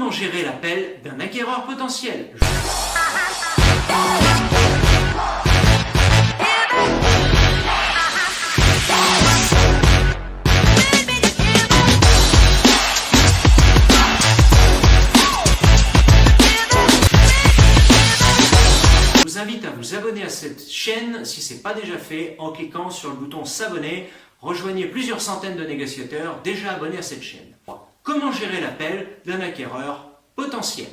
Comment gérer l'appel d'un acquéreur potentiel? Je vous invite à vous abonner à cette chaîne si ce n'est pas déjà fait en cliquant sur le bouton s'abonner. Rejoignez plusieurs centaines de négociateurs déjà abonnés à cette chaîne. Comment gérer l'appel d'un acquéreur potentiel?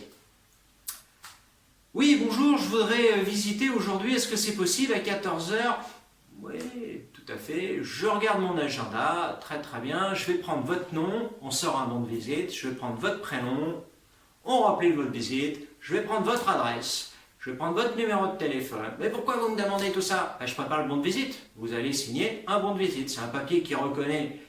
Oui, bonjour, je voudrais visiter aujourd'hui, est-ce que c'est possible à 14 h? Oui, tout à fait. Je regarde mon agenda, très très bien. Je vais prendre votre nom, on sort un bon de visite. Je vais prendre votre prénom, on remplit votre visite. Je vais prendre votre adresse. Je vais prendre votre numéro de téléphone. Mais pourquoi vous me demandez tout ça? Je prépare le bon de visite. Vous allez signer un bon de visite. C'est un papier qui reconnaît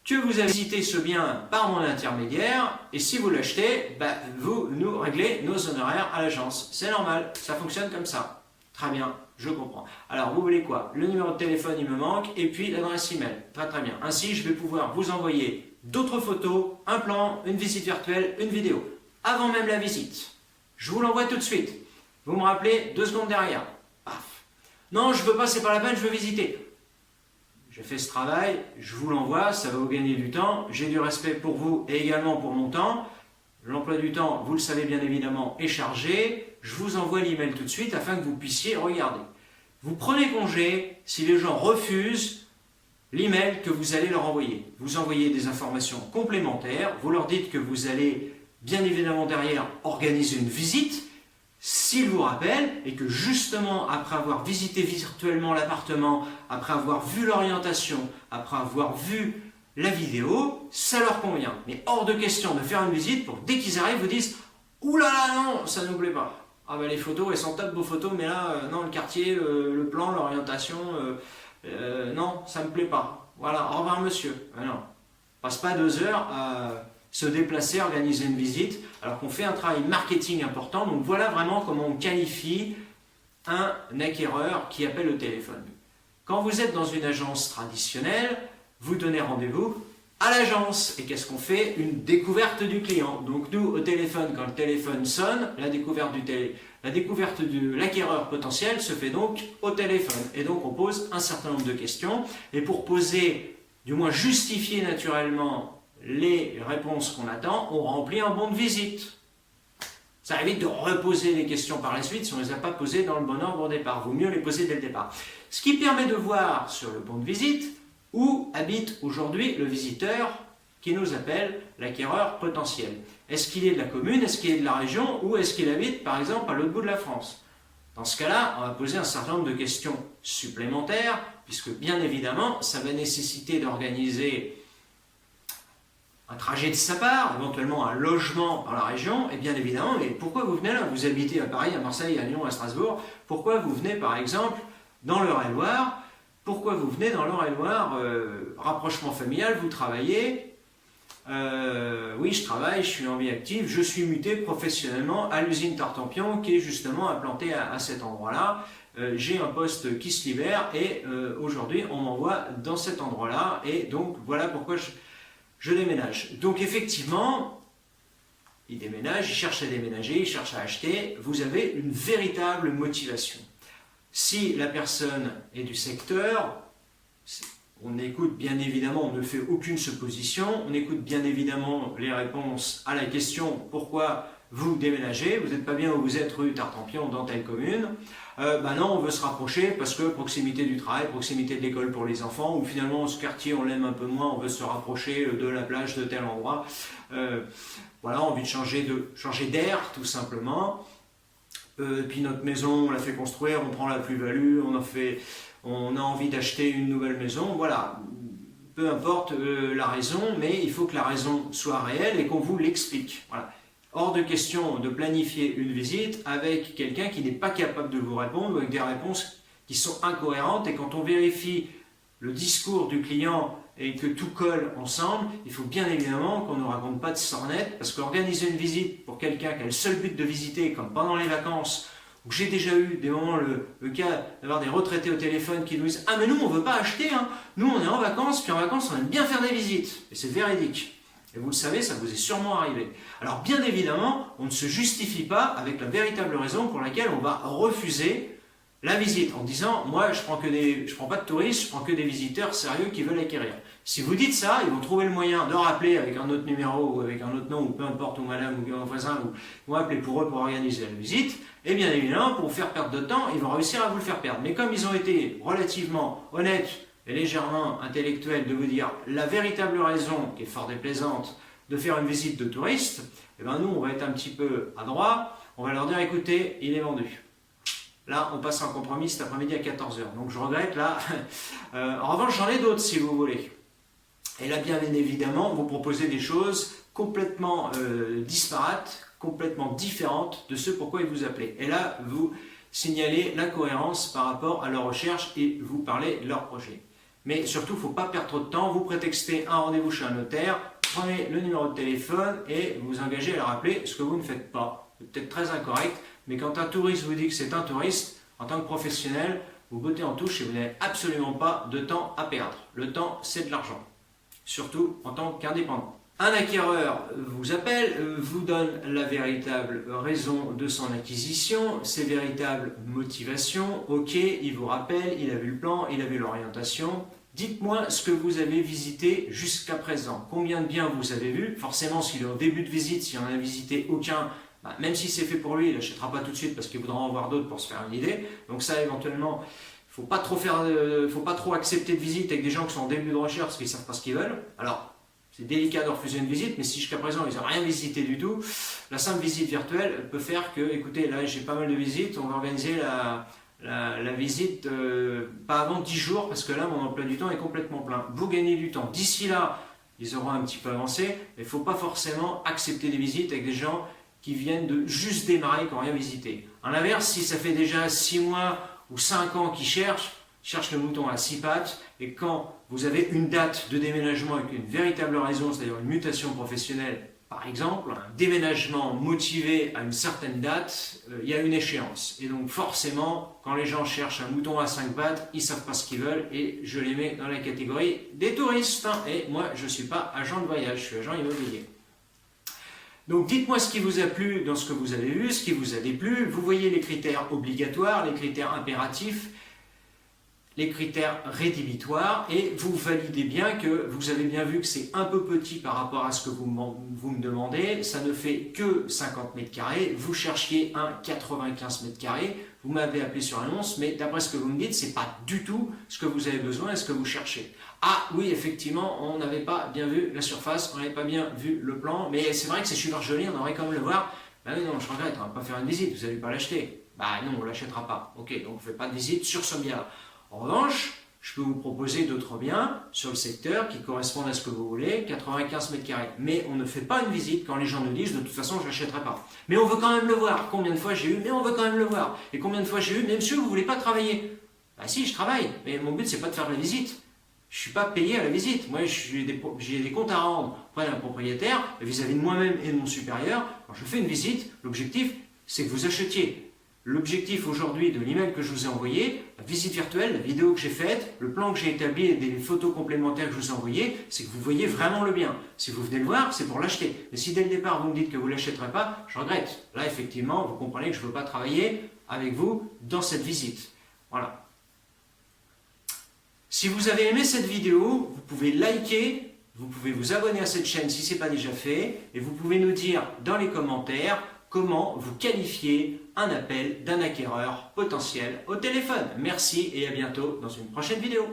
que vous avez visité ce bien par mon intermédiaire. Et si vous l'achetez, vous nous réglez nos honoraires à l'agence. C'est normal, ça fonctionne comme ça. Très bien, je comprends. Alors, vous voulez quoi? Le numéro de téléphone, il me manque. Et puis l'adresse email. Très très bien. Ainsi, je vais pouvoir vous envoyer d'autres photos, un plan, une visite virtuelle, une vidéo. Avant même la visite. Je vous l'envoie tout de suite. Vous me rappelez 2 secondes derrière. Paf. Non, je veux pas, c'est pas la peine, je veux visiter. J'ai fait ce travail, je vous l'envoie, ça va vous gagner du temps. J'ai du respect pour vous et également pour mon temps. L'emploi du temps, vous le savez bien évidemment, est chargé. Je vous envoie l'email tout de suite afin que vous puissiez regarder. Vous prenez congé si les gens refusent l'email que vous allez leur envoyer. Vous envoyez des informations complémentaires, vous leur dites que vous allez bien évidemment derrière organiser une visite, s'ils vous rappellent, et que justement après avoir visité virtuellement l'appartement, après avoir vu l'orientation, après avoir vu la vidéo, ça leur convient. Mais hors de question de faire une visite pour dès qu'ils arrivent, vous disent « Ouh là là, non, ça ne nous plaît pas. Ah ben les photos, elles sont top vos photos, mais là, non, le quartier, le plan, l'orientation, non, ça ne me plaît pas. Voilà, au revoir monsieur. » Non, passe pas 2 heures à se déplacer, organiser une visite, alors qu'on fait un travail marketing important. Donc voilà vraiment comment on qualifie un acquéreur qui appelle au téléphone. Quand vous êtes dans une agence traditionnelle, vous donnez rendez-vous à l'agence. Et qu'est-ce qu'on fait? Une découverte du client. Donc nous, au téléphone, quand le téléphone sonne, la découverte de l'acquéreur potentiel se fait donc au téléphone. Et donc on pose un certain nombre de questions. Et pour poser, du moins justifier naturellement les réponses qu'on attend, on remplit un bon de visite. Ça évite de reposer les questions par la suite si on ne les a pas posées dans le bon ordre au départ. Vaut mieux les poser dès le départ. Ce qui permet de voir sur le bon de visite où habite aujourd'hui le visiteur qui nous appelle l'acquéreur potentiel. Est-ce qu'il est de la commune, est-ce qu'il est de la région, ou est-ce qu'il habite par exemple à l'autre bout de la France? Dans ce cas-là, on va poser un certain nombre de questions supplémentaires, puisque bien évidemment, ça va nécessiter d'organiser un trajet de sa part, éventuellement un logement dans la région, et bien évidemment, mais pourquoi vous venez là? Vous habitez à Paris, à Marseille, à Lyon, à Strasbourg, pourquoi vous venez par exemple dans l'Eure-et-Loir? Pourquoi vous venez dans l'Eure-et-Loir? Rapprochement familial, vous travaillez? Oui, je travaille, je suis en vie active, je suis muté professionnellement à l'usine Tartampion qui est justement implantée à cet endroit-là. J'ai un poste qui se libère et aujourd'hui on m'envoie dans cet endroit-là et donc voilà pourquoi je déménage. Donc effectivement, il déménage, il cherche à déménager, il cherche à acheter. Vous avez une véritable motivation. Si la personne est du secteur, on écoute bien évidemment, on ne fait aucune supposition, on écoute bien évidemment les réponses à la question « Pourquoi vous déménagez? Vous n'êtes pas bien où vous êtes rue Tartampion dans telle commune ?» Non, on veut se rapprocher parce que proximité du travail, proximité de l'école pour les enfants, ou finalement ce quartier on l'aime un peu moins, on veut se rapprocher de la plage de tel endroit. Voilà, envie de changer d'air tout simplement. Puis notre maison, on l'a fait construire, on prend la plus-value, on a envie d'acheter une nouvelle maison. Voilà, peu importe la raison, mais il faut que la raison soit réelle et qu'on vous l'explique. Voilà. Hors de question de planifier une visite avec quelqu'un qui n'est pas capable de vous répondre ou avec des réponses qui sont incohérentes. Et quand on vérifie le discours du client et que tout colle ensemble, il faut bien évidemment qu'on ne raconte pas de sornettes, parce qu'organiser une visite pour quelqu'un qui a le seul but de visiter, comme pendant les vacances, où j'ai déjà eu des moments, le cas d'avoir des retraités au téléphone qui nous disent « Ah mais nous on ne veut pas acheter, hein. Nous on est en vacances, puis en vacances on aime bien faire des visites. » Et c'est véridique. Et vous le savez, ça vous est sûrement arrivé. Alors bien évidemment, on ne se justifie pas avec la véritable raison pour laquelle on va refuser la visite en disant « moi je prends pas de touristes, je prends que des visiteurs sérieux qui veulent acquérir ». Si vous dites ça, ils vont trouver le moyen de rappeler avec un autre numéro ou avec un autre nom ou peu importe, ou madame ou un voisin, ou ils vont appeler pour eux pour organiser la visite. Et bien évidemment, pour vous faire perdre de temps, ils vont réussir à vous le faire perdre. Mais comme ils ont été relativement honnêtes et légèrement intellectuels de vous dire la véritable raison, qui est fort déplaisante, de faire une visite de touriste, et bien nous on va être un petit peu adroit, on va leur dire écoutez, il est vendu. Là, on passe en compromis cet après-midi à 14h. Donc je regrette là. En revanche, j'en ai d'autres si vous voulez. Et là, bien évidemment, vous proposez des choses complètement disparates, complètement différentes de ce pourquoi ils vous appelaient. Et là, vous signalez l'incohérence par rapport à leur recherche et vous parlez de leur projet. Mais surtout, il ne faut pas perdre trop de temps. Vous prétextez un rendez-vous chez un notaire, prenez le numéro de téléphone et vous engagez à leur rappeler ce que vous ne faites pas. C'est peut-être très incorrect, mais quand un touriste vous dit que c'est un touriste, en tant que professionnel, vous bottez en touche et vous n'avez absolument pas de temps à perdre. Le temps, c'est de l'argent. Surtout en tant qu'indépendant. Un acquéreur vous appelle, vous donne la véritable raison de son acquisition, ses véritables motivations. Ok, il vous rappelle, il a vu le plan, il a vu l'orientation. Dites-moi ce que vous avez visité jusqu'à présent. Combien de biens vous avez vu? Forcément, s'il est au début de visite, s'il n'en a visité aucun, même si c'est fait pour lui, il n'achètera pas tout de suite parce qu'il voudra en voir d'autres pour se faire une idée. Donc ça, éventuellement, faut pas trop accepter de visite avec des gens qui sont en début de recherche parce qu'ils ne savent pas ce qu'ils veulent. Alors, c'est délicat de refuser une visite, mais si jusqu'à présent ils n'ont rien visité du tout, la simple visite virtuelle peut faire que, écoutez, là j'ai pas mal de visites, on va organiser la visite pas avant 10 jours parce que là mon emploi du temps est complètement plein. Vous gagnez du temps. D'ici là, ils auront un petit peu avancé, mais il ne faut pas forcément accepter des visites avec des gens qui viennent de juste démarrer, qui n'ont rien visité. À l'inverse, si ça fait déjà 6 mois ou 5 ans qu'ils cherchent le mouton à 6 pattes, et quand vous avez une date de déménagement avec une véritable raison, c'est-à-dire une mutation professionnelle, par exemple, un déménagement motivé à une certaine date, il y a une échéance. Et donc forcément, quand les gens cherchent un mouton à 5 pattes, ils ne savent pas ce qu'ils veulent, et je les mets dans la catégorie des touristes. Et moi, je ne suis pas agent de voyage, je suis agent immobilier. Donc dites-moi ce qui vous a plu dans ce que vous avez vu, ce qui vous a déplu. Vous voyez les critères obligatoires, les critères impératifs, les critères rédhibitoires, et vous validez bien que vous avez bien vu que c'est un peu petit par rapport à ce que vous me demandez. Ça ne fait que 50 mètres carrés. Vous cherchiez un 95 mètres carrés. Vous m'avez appelé sur l'annonce, mais d'après ce que vous me dites, c'est pas du tout ce que vous avez besoin et ce que vous cherchez. Ah oui, effectivement, on n'avait pas bien vu la surface, on n'avait pas bien vu le plan, mais c'est vrai que c'est super joli, on aimerait quand même le voir. Ben oui, non, je regrette, on ne va pas faire une visite, vous n'allez pas l'acheter. Bah non, on ne l'achètera pas. Ok, donc on ne fait pas de visite sur ce bien-là. En revanche, je peux vous proposer d'autres biens sur le secteur qui correspondent à ce que vous voulez, 95 mètres carrés. Mais on ne fait pas une visite quand les gens nous disent de toute façon je ne l'achèterai pas. Mais on veut quand même le voir. Combien de fois j'ai eu, mais on veut quand même le voir. Et combien de fois j'ai eu, mais monsieur, vous ne voulez pas travailler? Bah si, je travaille, mais mon but c'est pas de faire de la visite. Je ne suis pas payé à la visite. Moi, j'ai des comptes à rendre auprès d'un propriétaire vis-à-vis de moi-même et de mon supérieur. Quand je fais une visite, l'objectif c'est que vous achetiez. L'objectif aujourd'hui de l'email que je vous ai envoyé, la visite virtuelle, la vidéo que j'ai faite, le plan que j'ai établi et des photos complémentaires que je vous ai envoyées, c'est que vous voyez vraiment le bien. Si vous venez le voir, c'est pour l'acheter. Mais si dès le départ vous me dites que vous ne l'achèterez pas, je regrette. Là, effectivement, vous comprenez que je ne veux pas travailler avec vous dans cette visite. Voilà. Si vous avez aimé cette vidéo, vous pouvez liker, vous pouvez vous abonner à cette chaîne si ce n'est pas déjà fait, et vous pouvez nous dire dans les commentaires comment vous qualifiez un appel d'un acquéreur potentiel au téléphone. Merci et à bientôt dans une prochaine vidéo.